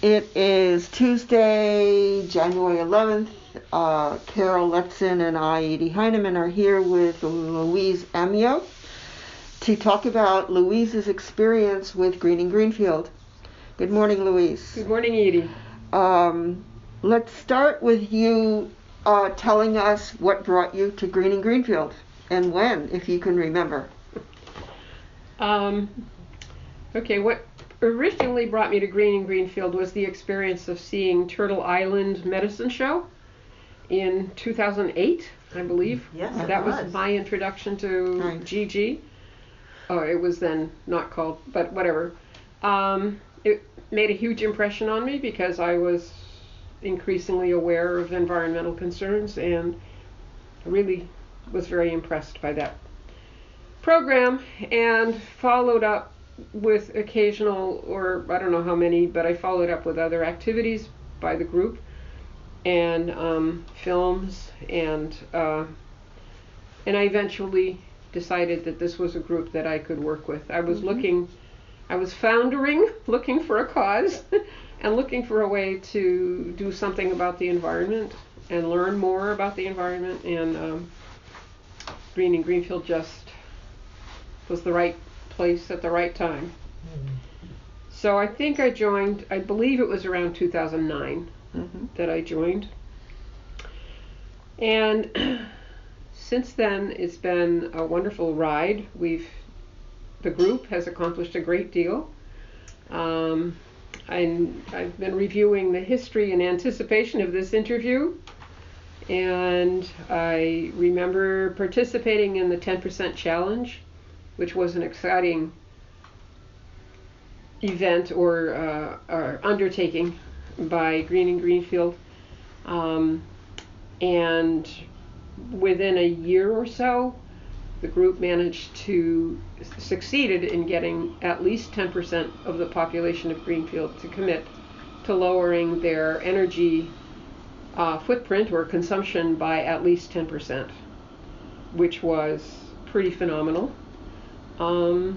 It is Tuesday, January 11th. Carol Letzen and I, Edie Heineman, are here with Louise Amyot to talk about Louise's experience with Greening Greenfield. Good morning, Louise. Good morning, Edie. Let's start with you telling us what brought you to Greening Greenfield and when, if you can remember. Okay, what originally brought me to Greening Greenfield was the experience of seeing Turtle Island Medicine Show in 2008, I believe. Yes, that was my introduction to GG. Oh, it was then not called, but whatever. It made a huge impression on me because I was increasingly aware of environmental concerns and really was very impressed by that program, and followed up with occasional, or I don't know how many, but I followed up with other activities by the group and films, and I eventually decided that this was a group that I could work with. I was looking for a cause and looking for a way to do something about the environment and learn more about the environment, and Greening Greenfield just was the right place at the right time. So I think I joined, I believe it was around 2009 that I joined. And since then, it's been a wonderful ride. The group has accomplished a great deal. I've been reviewing the history in anticipation of this interview, and I remember participating in the 10% challenge, which was an exciting event or undertaking by Greening Greenfield. And within a year or so, the group succeeded in getting at least 10% of the population of Greenfield to commit to lowering their energy footprint or consumption by at least 10%, which was pretty phenomenal. May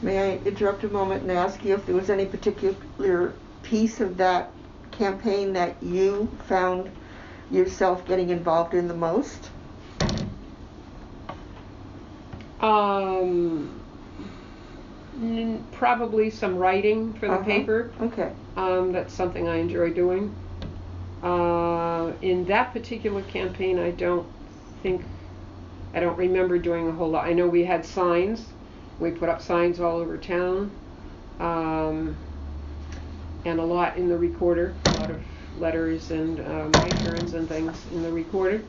I interrupt a moment and ask you if there was any particular piece of that campaign that you found yourself getting involved in the most? Probably some writing for the paper. Okay. That's something I enjoy doing. In that particular campaign, I don't remember doing a whole lot. I know we had signs. We put up signs all over town, and a lot in the recorder, a lot of letters and my turns and things in the recorder.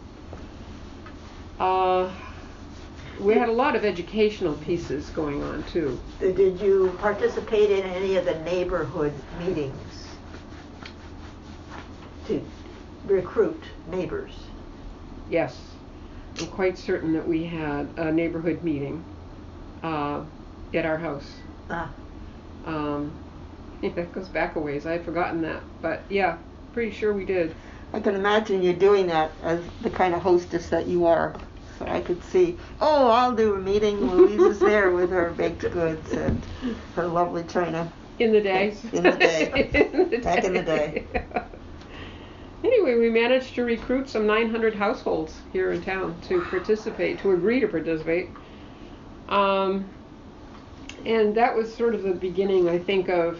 We had a lot of educational pieces going on too. Did you participate in any of the neighborhood meetings to recruit neighbors? Yes. I'm quite certain that we had a neighborhood meeting at our house. That goes back a ways. I had forgotten that, but yeah, pretty sure we did. I can imagine you doing that as the kind of hostess that you are. So I could see, I'll do a meeting. Louise is there with her baked goods and her lovely china. In the days. In the day. Back in the day. Anyway, we managed to recruit some 900 households here in town to agree to participate. And that was sort of the beginning, I think, of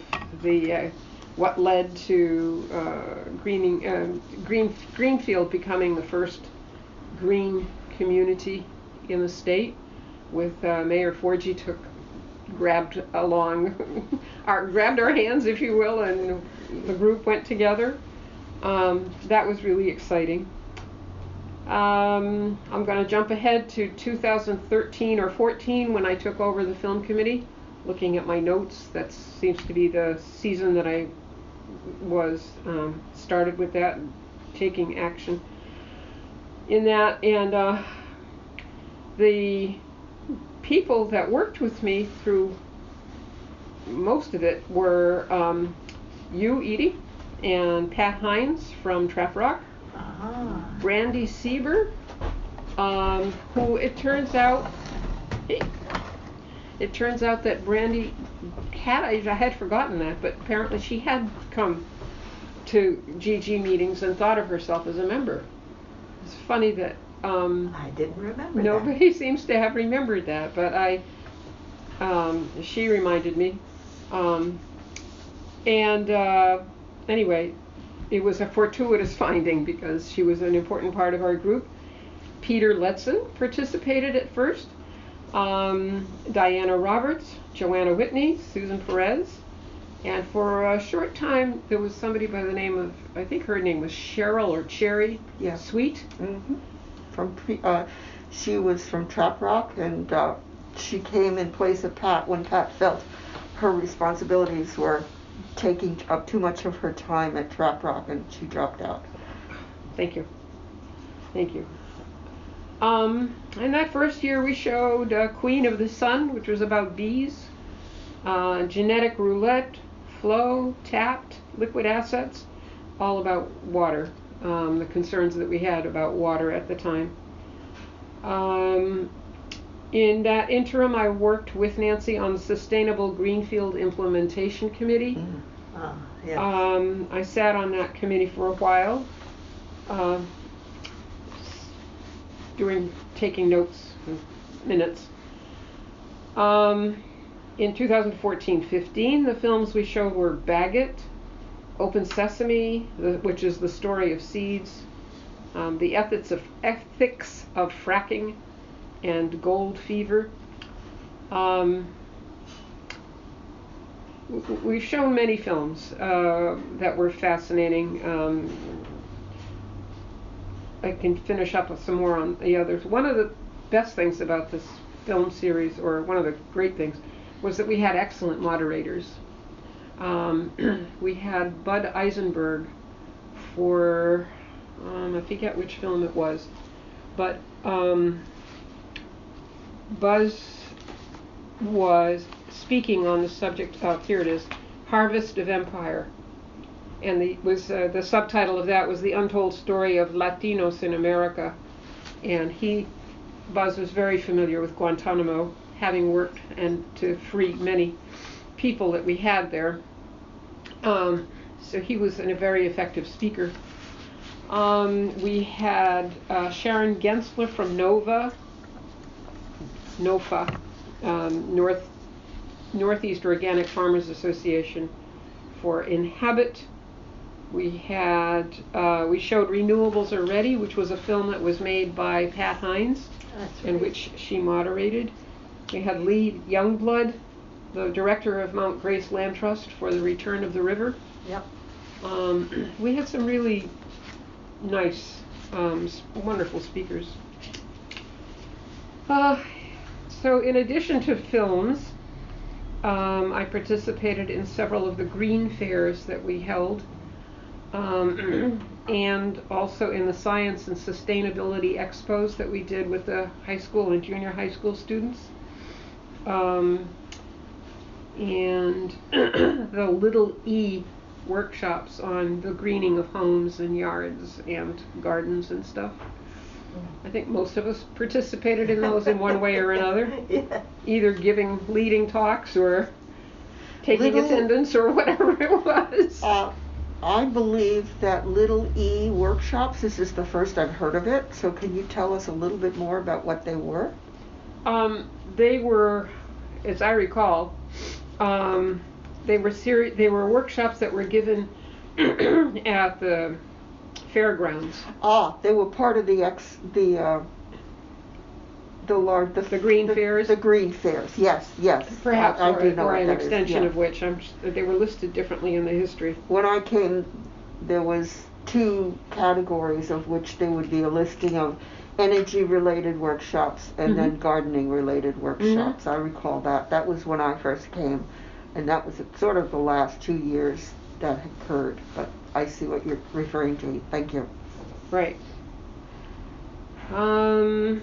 what led to Greenfield becoming the first green community in the state, with Mayor Forgy grabbed our hands, if you will, and the group went together. That was really exciting. I'm going to jump ahead to 2013 or 14 when I took over the film committee. Looking at my notes, that seems to be the season that I was started with that, taking action in that. And the people that worked with me through most of it were you, Edie, and Pat Hines from Trap Rock, Brandy Sieber, who it turns out that Brandy I had forgotten that, but apparently she had come to GG meetings and thought of herself as a member. It's funny that I didn't remember nobody seems to have remembered that, but she reminded me. Anyway, it was a fortuitous finding because she was an important part of our group. Peter Letson participated at first. Diana Roberts, Joanna Whitney, Susan Perez, and for a short time there was somebody by the name of, I think her name was Cheryl or Cherry Sweet. Mm-hmm. She was from Trap Rock, and she came in place of Pat when Pat felt her responsibilities were taking up too much of her time at Trap Rock, and she dropped out. Thank you. In that first year we showed Queen of the Sun, which was about bees, genetic roulette, flow, tapped, liquid assets, all about water, the concerns that we had about water at the time. In that interim, I worked with Nancy on the Sustainable Greenfield Implementation Committee. Yes. I sat on that committee for a while, taking notes and minutes. In 2014-15, the films we showed were Bagot, Open Sesame, which is the story of seeds, the ethics of fracking, and Gold Fever. We've shown many films that were fascinating. I can finish up with some more on the others. One of the best things about this film series, or one of the great things, was that we had excellent moderators. We had Bud Eisenberg for, I forget which film it was, but Buzz was speaking on the subject of, here it is, Harvest of Empire. And the subtitle of that was The Untold Story of Latinos in America. And Buzz was very familiar with Guantanamo, having worked and to free many people that we had there. So he was a very effective speaker. We had Sharon Gensler from NOFA, Northeast Organic Farmers Association, for Inhabit. We showed Renewables Are Ready, which was a film that was made by Pat Hines, in which she moderated. We had Lee Youngblood, the director of Mount Grace Land Trust, for The Return of the River. Yep. We had some really nice, wonderful speakers. So in addition to films, I participated in several of the green fairs that we held, and also in the science and sustainability expos that we did with the high school and junior high school students. And the Little E workshops on the greening of homes and yards and gardens and stuff. I think most of us participated in those in one way or another, either leading talks or taking attendance or whatever it was. I believe that Little E workshops, this is the first I've heard of it, so can you tell us a little bit more about what they were? They were, as I recall, they were workshops that were given at the fairgrounds. They were part of the green fairs. The green fairs, yes. Perhaps, I do know or what an that extension is, of which they were listed differently in the history. When I came, there was 2 categories of which there would be a listing of energy-related workshops and then gardening-related workshops. I recall that. That was when I first came, and that was sort of the last 2 years that occurred. But I see what you're referring to. Thank you. Right. And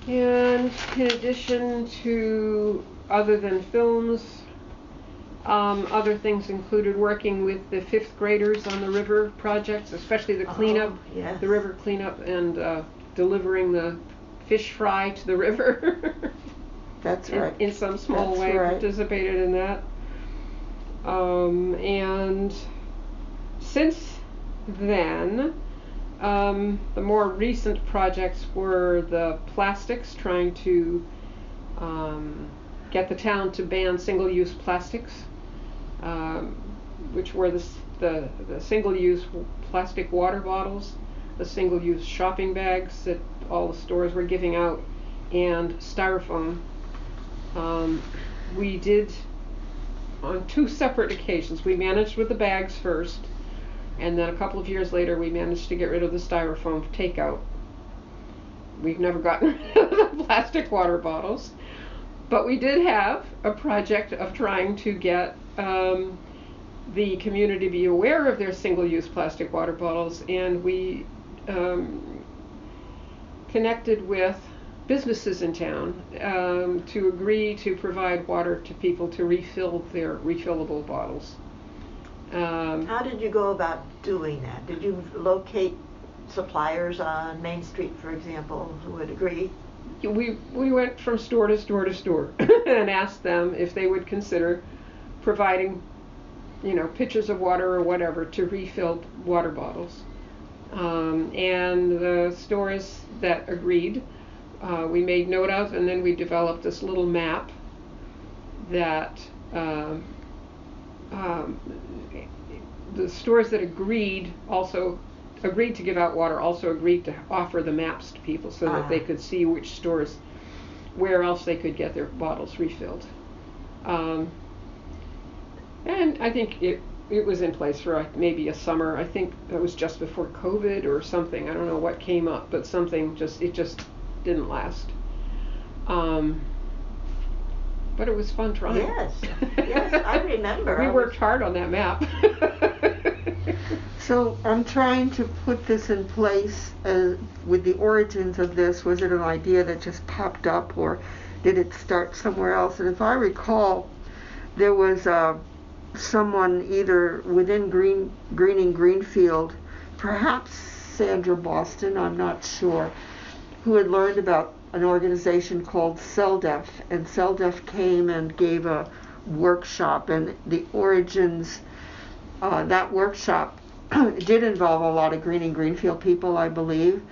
in addition to, other than films, other things included working with the 5th graders on the river projects, especially the cleanup, the river cleanup, and delivering the fish fry to the river. That's right. In some small That's way, right. participated in that. And since then, the more recent projects were the plastics, trying to get the town to ban single-use plastics, which were the single-use plastic water bottles, the single-use shopping bags that all the stores were giving out, and styrofoam. We did, on 2 separate occasions, we managed with the bags first, and then a couple of years later we managed to get rid of the styrofoam takeout. We've never gotten rid of the plastic water bottles, but we did have a project of trying to get the community to be aware of their single-use plastic water bottles, and we connected with businesses in town to agree to provide water to people to refill their refillable bottles. How did you go about doing that? Did you locate suppliers on Main Street, for example, who would agree? We went from store to store to store and asked them if they would consider providing, pitchers of water or whatever to refill water bottles. And the stores that agreed, we made note of, and then we developed this little map that the stores that agreed to give out water also agreed to offer the maps to people so that they could see which stores, where else they could get their bottles refilled. And I think it was in place for maybe a summer. I think that was just before COVID or something. I don't know what came up, but something just didn't last. But it was fun trying. Yes, I remember. We worked hard on that map. So I'm trying to put this in place with the origins of this. Was it an idea that just popped up, or did it start somewhere else? And if I recall, there was someone either within Greening Greenfield, perhaps Sandra Boston, I'm not sure, who had learned about an organization called CELDEF, and CELDEF came and gave a workshop, and the origins, that workshop did involve a lot of Greening Greenfield people, I believe,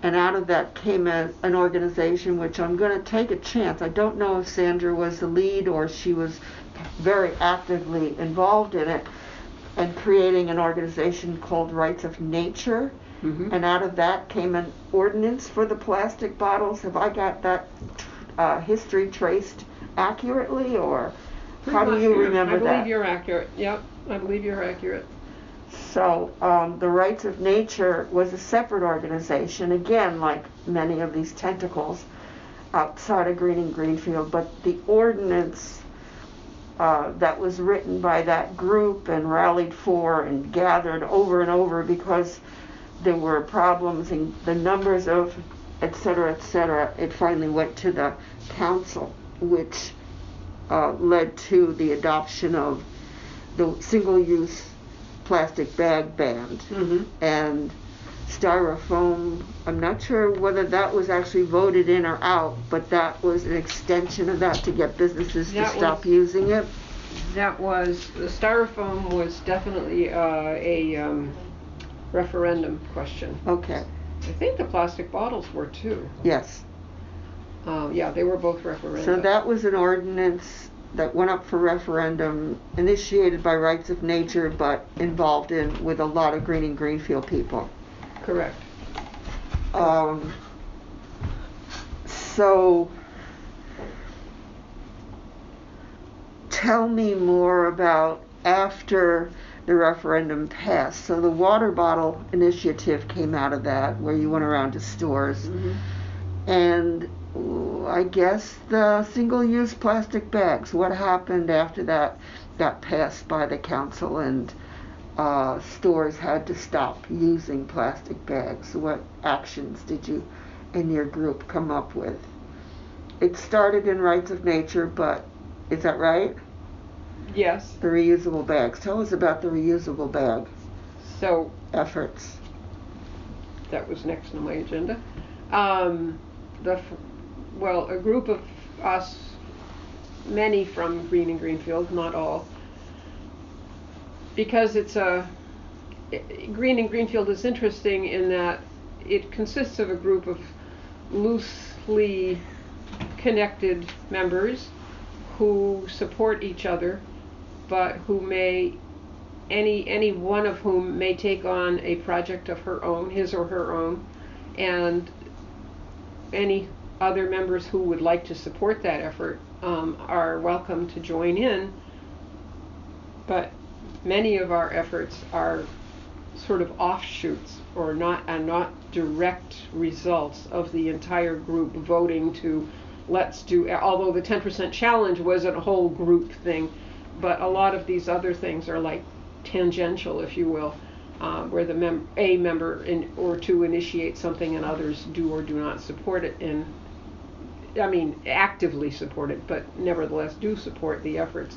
and out of that came an organization which I'm going to take a chance. I don't know if Sandra was the lead or she was very actively involved in it, and creating an organization called Rights of Nature. Mm-hmm. And out of that came an ordinance for the plastic bottles. Have I got that history traced accurately, or how do you remember that? I believe you're accurate. Yep, I believe you're accurate. So the Rights of Nature was a separate organization, again, like many of these tentacles outside of Greening Greenfield, but the ordinance that was written by that group and rallied for and gathered over and over because there were problems in the numbers of et cetera, it finally went to the council, which led to the adoption of the single-use plastic bag ban. Mm-hmm. And styrofoam, I'm not sure whether that was actually voted in or out, but that was an extension of that to get businesses to stop using it. The styrofoam was definitely a referendum question. Okay. I think the plastic bottles were too. Yes. Yeah, they were both referendum. So that was an ordinance that went up for referendum, initiated by Rights of Nature, but involved with a lot of Greening Greenfield people. Correct. So tell me more about after the referendum passed. So the water bottle initiative came out of that, where you went around to stores. Mm-hmm. And I guess the single-use plastic bags. What happened after that got passed by the council and stores had to stop using plastic bags? What actions did you and your group come up with? It started in Rights of Nature, but is that right? Yes. The reusable bags. Tell us about the reusable bag efforts. That was next on my agenda. A group of us many from Greening Greenfield, not all, because Greening Greenfield is interesting in that it consists of a group of loosely connected members who support each other, but who any one of whom may take on a project of her own, his or her own, and any other members who would like to support that effort are welcome to join in. But many of our efforts are sort of offshoots or not direct results of the entire group voting to let's do, although the 10% challenge wasn't a whole group thing, but a lot of these other things are like tangential, if you will, where a member or two initiate something and others do or do not support it, actively support it, but nevertheless do support the efforts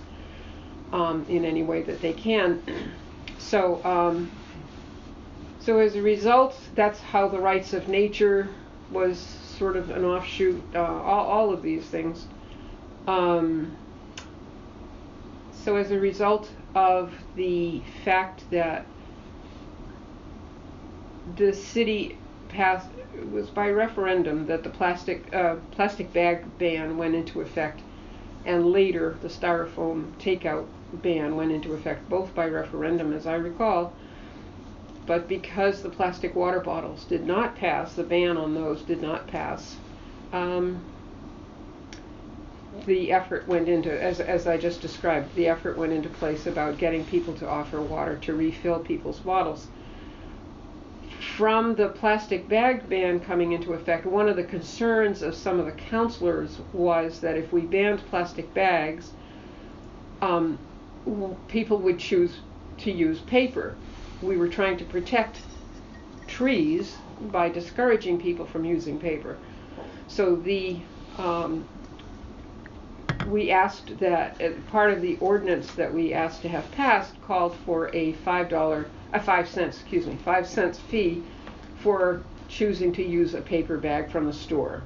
in any way that they can. So as a result, that's how the rights of nature was sort of an offshoot, all of these things. So as a result of the fact that the city passed, it was by referendum that the plastic bag ban went into effect, and later the styrofoam takeout ban went into effect, both by referendum as I recall. But because the plastic water bottles did not pass, the ban on those did not pass, the effort went into, as I just described, the effort went into place about getting people to offer water to refill people's bottles. From the plastic bag ban coming into effect, one of the concerns of some of the counselors was that if we banned plastic bags, people would choose to use paper. We were trying to protect trees by discouraging people from using paper. So we asked that part of the ordinance that we asked to have passed called for a 5 cents fee for choosing to use a paper bag from the store.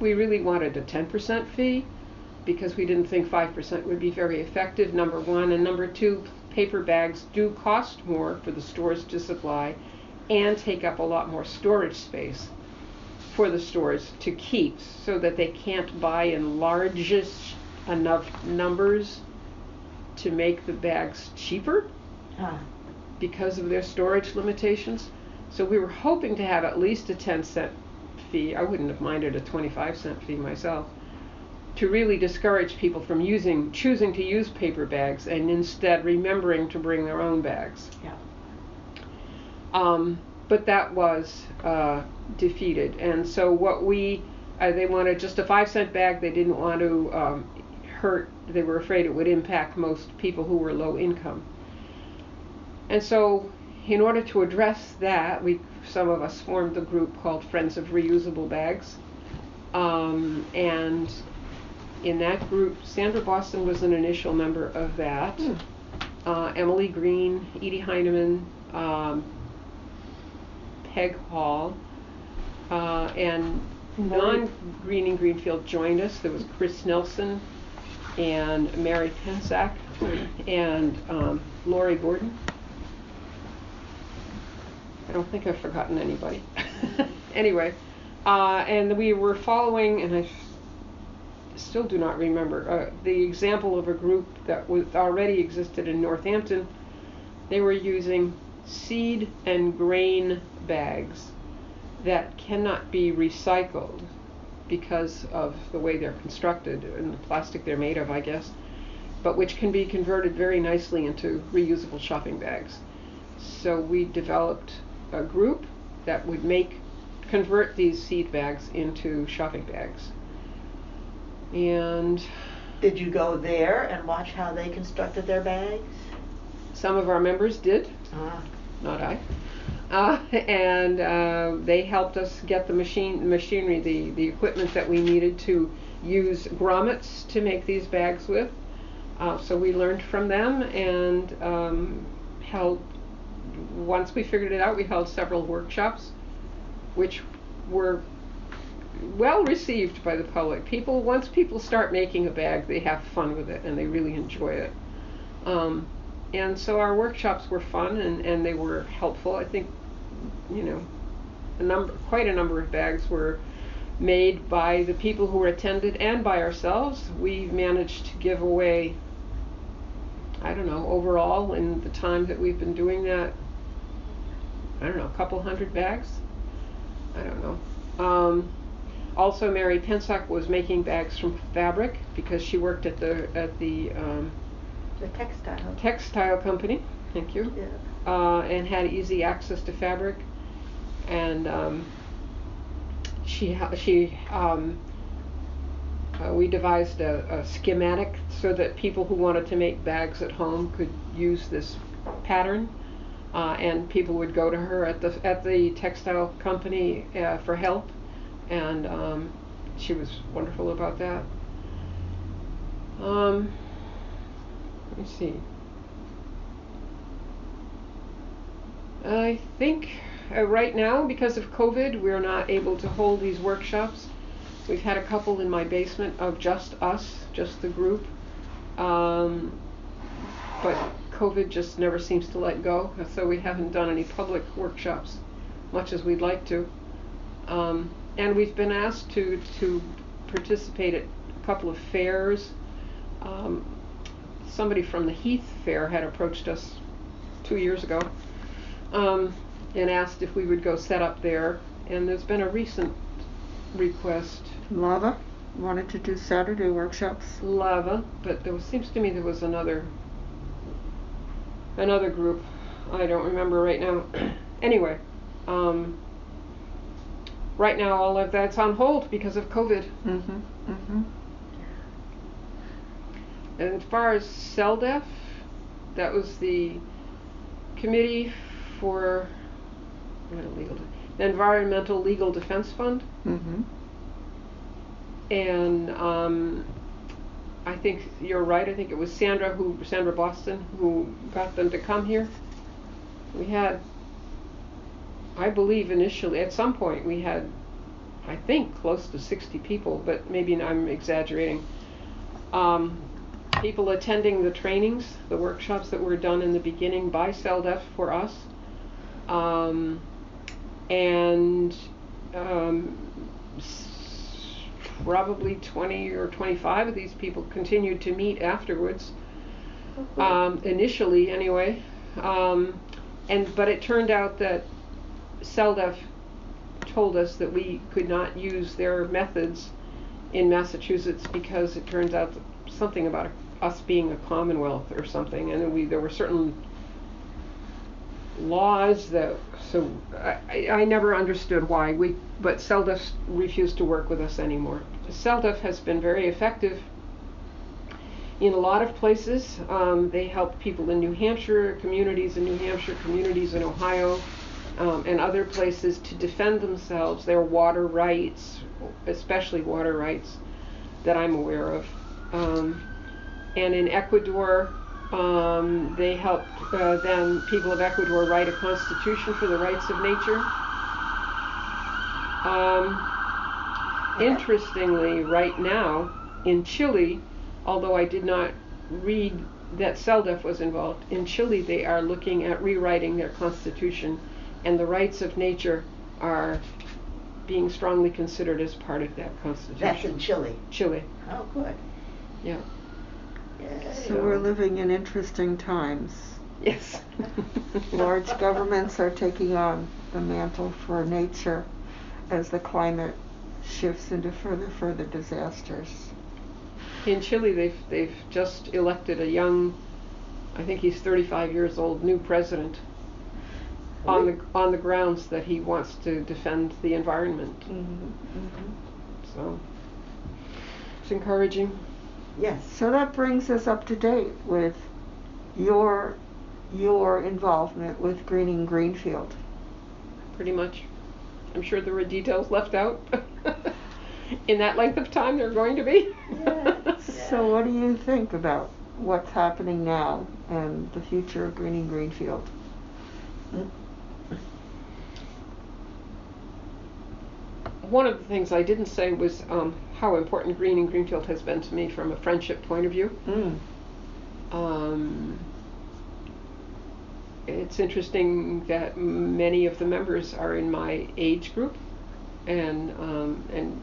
We really wanted a 10% fee because we didn't think 5% would be very effective, number one, and number two, paper bags do cost more for the stores to supply and take up a lot more storage space for the stores to keep, so that they can't buy in largest enough numbers to make the bags cheaper because of their storage limitations. So we were hoping to have at least a 10-cent fee. I wouldn't have minded a 25-cent fee myself, to really discourage people from choosing to use paper bags and instead remembering to bring their own bags. Yeah. But that was defeated, and so they wanted just a 5-cent bag. They didn't want to they were afraid it would impact most people who were low income. And so in order to address that, some of us formed a group called Friends of Reusable Bags, and in that group, Sandra Boston was an initial member of that. Emily Green, Edie Heineman, Peg Hall, and non-Greening Greenfield joined us. There was Chris Nelson and Mary Pensack and Lori Gordon. I don't think I've forgotten anybody. Anyway, and we were following, and I still do not remember, the example of a group that already existed in Northampton. They were using seed and grain bags that cannot be recycled because of the way they're constructed and the plastic they're made of, I guess, but which can be converted very nicely into reusable shopping bags. So we developed a group that would convert these seed bags into shopping bags. And did you go there and watch how they constructed their bags? Some of our members did. Not I. And they helped us get the machinery, the equipment that we needed to use grommets to make these bags with. So we learned from them and once we figured it out, we held several workshops, which were well received by the public. Once people start making a bag, they have fun with it and they really enjoy it. And so our workshops were fun and they were helpful. I think, quite a number of bags were made by the people who were attended and by ourselves. We managed to give away, I don't know, overall in the time that we've been doing that, I don't know, a couple hundred bags? I don't know. Also, Mary Pensack was making bags from fabric because she worked at the textile company. Thank you. Yeah. And had easy access to fabric, and we devised a schematic so that people who wanted to make bags at home could use this pattern, and people would go to her at the textile company for help, and she was wonderful about that. Let me see. I think right now, because of COVID, we're not able to hold these workshops. We've had a couple in my basement of just us, just the group. But COVID just never seems to let go, so we haven't done any public workshops, much as we'd like to. And we've been asked to participate at a couple of fairs. Somebody from the Heath Fair had approached us 2 years ago and asked if we would go set up there. And there's been a recent request. Lava wanted to do Saturday workshops. Lava, but seems to me there was another group. I don't remember right now. Anyway, right now all of that's on hold because of COVID. Mm-hmm. Mm-hmm. And as far as CELDEF, that was the Committee for the Environmental Legal Defense Fund. Mm-hmm. And I think you're right. I think it was Sandra Boston who got them to come here. We had, I believe initially, at some point we had, I think, close to 60 people, but maybe I'm exaggerating. People attending the trainings, the workshops that were done in the beginning by CELDEF for us. Probably 20 or 25 of these people continued to meet afterwards, initially anyway. But it turned out that CELDEF told us that we could not use their methods in Massachusetts because it turns out something about us being a commonwealth or something, and there were certain laws that, so I never understood why, but CELDEF refused to work with us anymore. CELDEF has been very effective in a lot of places. They help people in New Hampshire, communities in New Hampshire, communities in Ohio, and other places to defend themselves, their water rights, especially water rights that I'm aware of. And in Ecuador, they helped then people of Ecuador write a constitution for the rights of nature. Interestingly, right now in Chile, although I did not read that CELDEF was involved, in Chile they are looking at rewriting their constitution, and the rights of nature are being strongly considered as part of that constitution. That's in Chile. Chile. Oh, good. Yeah. So we're living in interesting times. Yes. Large governments are taking on the mantle for nature as the climate shifts into further disasters. In Chile, they've just elected a young, I think he's 35 years old, new president, on the grounds that he wants to defend the environment. Mm-hmm. Mm-hmm. So it's encouraging. Yes. So that brings us up to date with your involvement with Greening Greenfield. Pretty much. I'm sure there were details left out. In that length of time, there are going to be. Yeah. So what do you think about what's happening now and the future of Greening Greenfield? one of the things I didn't say was how important Greening Greenfield has been to me from a friendship point of view. It's interesting that many of the members are in my age group, and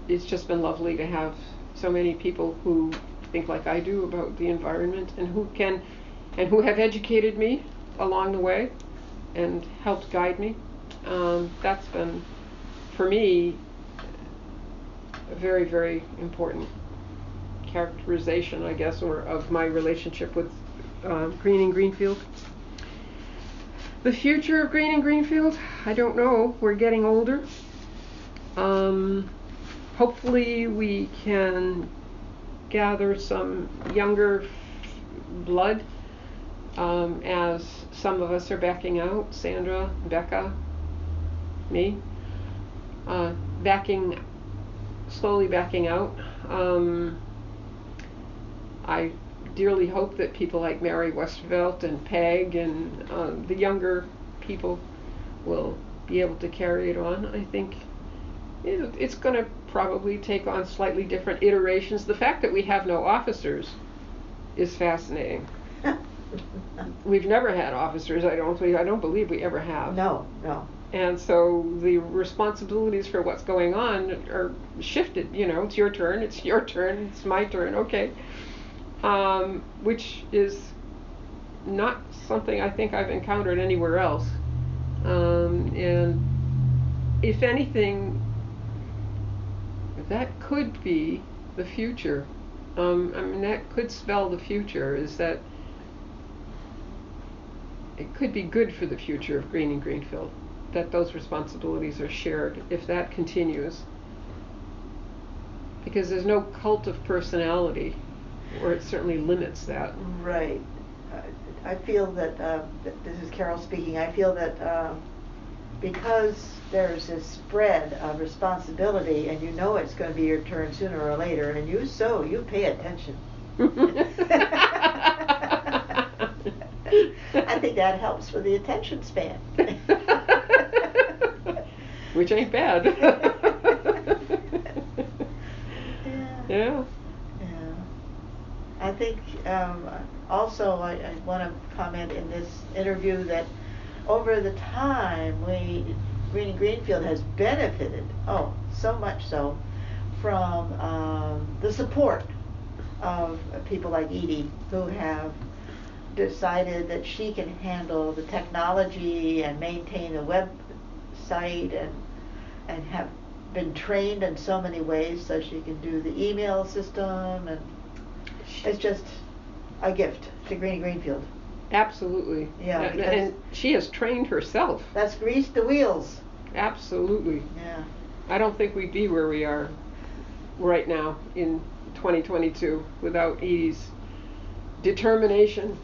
it's just been lovely to have so many people who think like I do about the environment, and who have educated me along the way and helped guide me. That's been, for me, a very, very important characterization, I guess, or of my relationship with Greening Greenfield. The future of Greening Greenfield, I don't know. We're getting older. Hopefully we can gather some younger blood as some of us are backing out. Sandra, Becca, me, slowly backing out. I dearly hope that people like Mary Westervelt and Peg and the younger people will be able to carry it on. I think it's going to probably take on slightly different iterations. The fact that we have no officers is fascinating. We've never had officers. I don't believe we ever have. No. And so the responsibilities for what's going on are shifted. It's your turn, it's my turn, okay. Which is not something I think I've encountered anywhere else. And if anything, that could be the future. That could spell the future, is that it could be good for the future of Greening Greenfield, that those responsibilities are shared, if that continues. Because there's no cult of personality, or it certainly limits that. Right. I feel that, this is Carol speaking, I feel that because there's this spread of responsibility, and it's going to be your turn sooner or later, and you pay attention. I think that helps with the attention span. Which ain't bad. Yeah. I think also I want to comment in this interview that over the time Greening Greenfield has benefited, so much so, from the support of people like Edie, who have decided that she can handle the technology and maintain the website and have been trained in so many ways so she can do the email system, and it's just a gift to Greening Greenfield. Absolutely. Yeah, and she has trained herself. That's greased the wheels. Absolutely. Yeah. I don't think we'd be where we are right now in 2022 without Edie's determination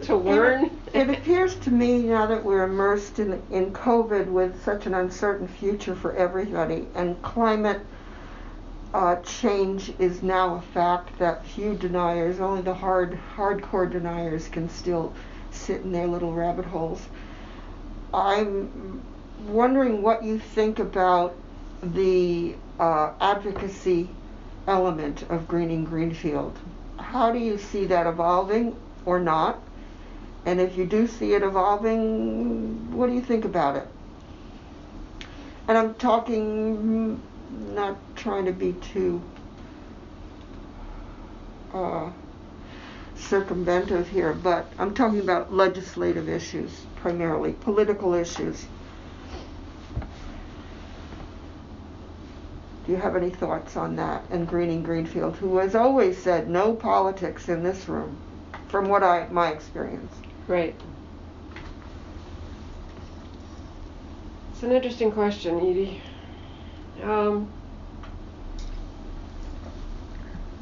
to learn. It appears to me, now that we're immersed in COVID with such an uncertain future for everybody, and climate change is now a fact, that few deniers, only the hardcore deniers, can still sit in their little rabbit holes. I'm wondering what you think about the advocacy element of Greening Greenfield. How do you see that evolving or not? And if you do see it evolving, what do you think about it? And I'm talking, not trying to be too circumventive here, but I'm talking about legislative issues, primarily political issues. Do you have any thoughts on that? And Greening Greenfield, who has always said no politics in this room, from my experience. Right. It's an interesting question, Edie.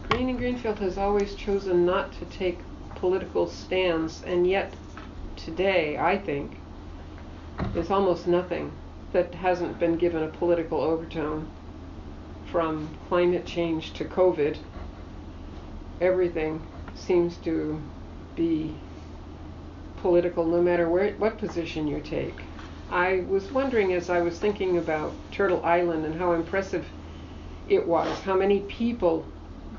Greening Greenfield has always chosen not to take political stands, and yet today, I think, there's almost nothing that hasn't been given a political overtone. From climate change to COVID, everything seems to be political, no matter what position you take. I was wondering, as I was thinking about Turtle Island and how impressive it was, how many people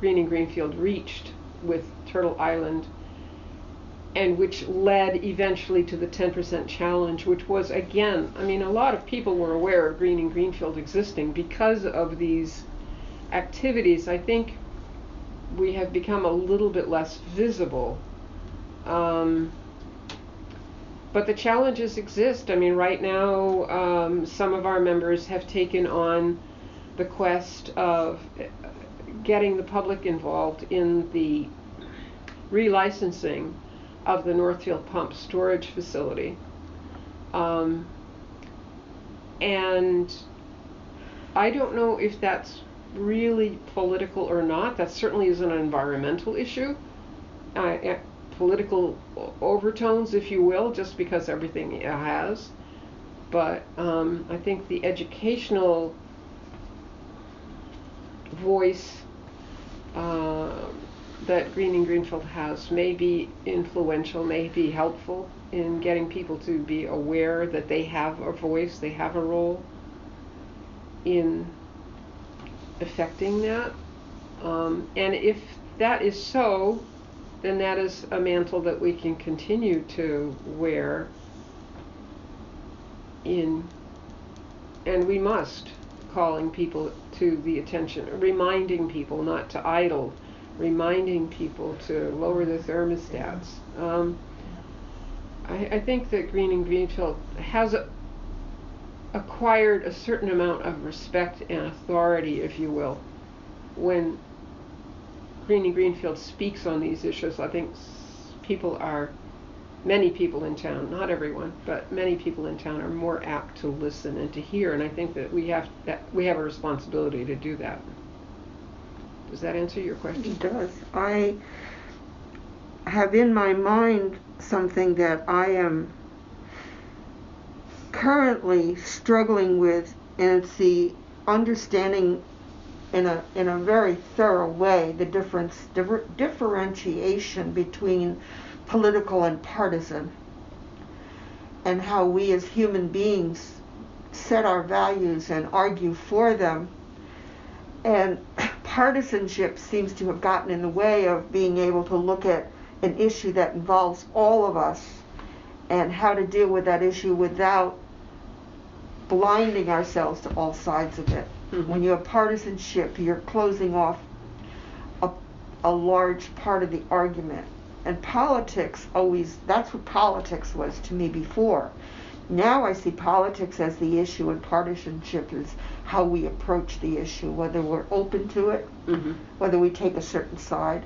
Greening Greenfield reached with Turtle Island, and which led eventually to the 10% challenge, which was, again, I mean, a lot of people were aware of Greening Greenfield existing because of these activities. I think we have become a little bit less visible. But the challenges exist. I mean, right now, some of our members have taken on the quest of getting the public involved in the relicensing of the Northfield Pump Storage Facility. And I don't know if that's really political or not. That certainly is an environmental issue. Political overtones, if you will, just because everything has. But I think the educational voice that Greening Greenfield has may be influential, may be helpful in getting people to be aware that they have a voice, they have a role in affecting that. And if that is so, then that is a mantle that we can continue to wear and we must, calling people to the attention, reminding people not to idle, reminding people to lower their thermostats. I think that Greening Greenfield has acquired a certain amount of respect and authority, if you will, when Greening Greenfield speaks on these issues. I think many people in town, not everyone, but many people in town are more apt to listen and to hear, and I think that we have a responsibility to do that. Does that answer your question? It does. I have in my mind something that I am currently struggling with, and it's the understanding in a very thorough way the differentiation between political and partisan, and how we as human beings set our values and argue for them. And partisanship seems to have gotten in the way of being able to look at an issue that involves all of us and how to deal with that issue without blinding ourselves to all sides of it. Mm-hmm. When you have partisanship, you're closing off a large part of the argument. And politics that's what politics was to me before. Now I see politics as the issue, and partisanship is how we approach the issue, whether we're open to it, mm-hmm. whether we take a certain side.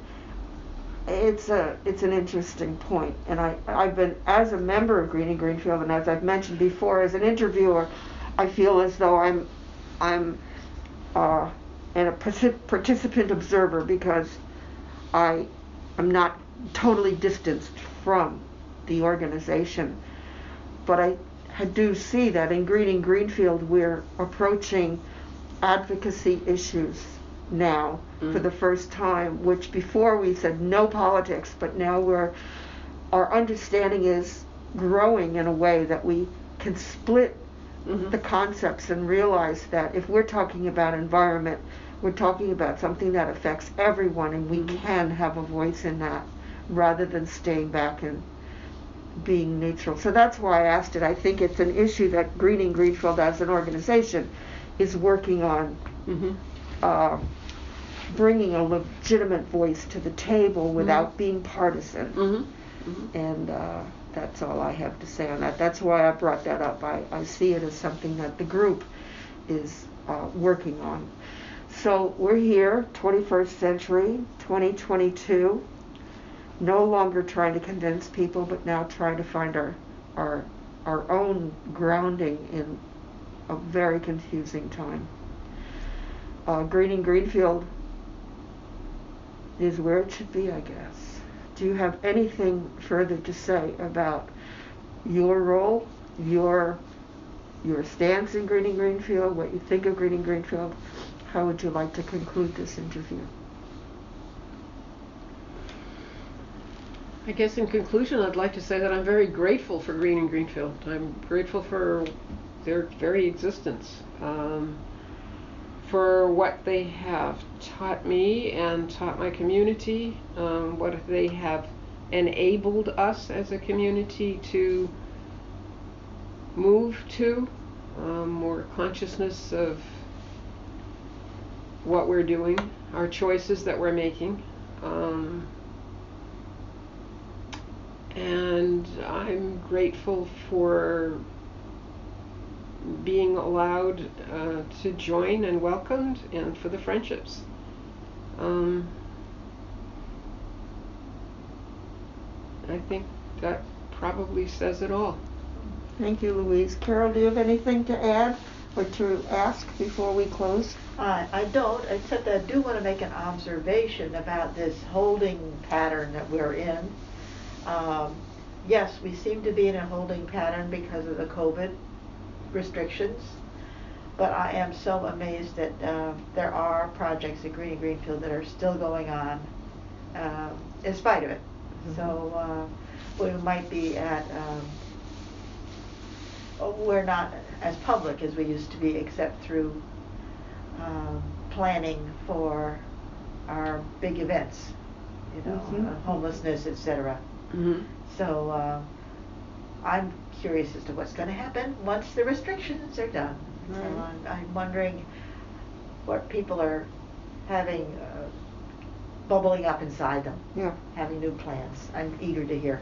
It's an interesting point. And I've been, as a member of Greening Greenfield, and as I've mentioned before, as an interviewer, I feel as though I'm a participant observer, because I'm not totally distanced from the organization. But I do see that in Greening Greenfield we're approaching advocacy issues now for the first time, which before we said no politics, but now our understanding is growing in a way that we can split the concepts and realize that if we're talking about environment, we're talking about something that affects everyone, and we can have a voice in that rather than staying back and being neutral. So that's why I asked it. I think it's an issue that Greening Greenfield as an organization is working on, bringing a legitimate voice to the table without being partisan. And that's all I have to say on that. That's why I brought that up. I see it as something that the group is working on. So we're here, 21st century, 2022, no longer trying to convince people, but now trying to find our own grounding in a very confusing time. Greening Greenfield is where it should be, I guess. Do you have anything further to say about your role, your stance in Greening Greenfield, what you think of Greening Greenfield? How would you like to conclude this interview? I guess in conclusion, I'd like to say that I'm very grateful for Greening Greenfield. I'm grateful for their very existence, for what they have taught me and taught my community, what they have enabled us as a community to move to, more consciousness of what we're doing, our choices that we're making. And I'm grateful for being allowed to join and welcomed, and for the friendships. I think that probably says it all. Thank you, Louise. Carol, do you have anything to add or to ask before we close? I don't, except I do want to make an observation about this holding pattern that we're in. Yes, we seem to be in a holding pattern because of the COVID restrictions, but I am so amazed that there are projects at Greening Greenfield that are still going on in spite of it. Mm-hmm. So we might be at, we're not as public as we used to be, except through planning for our big events, you know, mm-hmm. Homelessness, etc. Mm-hmm. So I'm curious as to what's going to happen once the restrictions are done. Right. So I'm wondering what people are having bubbling up inside them. Yeah. Having new plans. I'm eager to hear.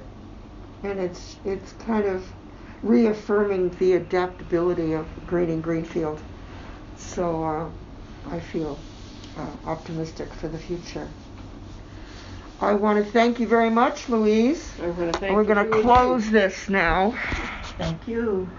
And it's kind of reaffirming the adaptability of Greening Greenfield. So I feel optimistic for the future. I want to thank you very much, Louise. I want to thank you. We're going to close this now. Thank you.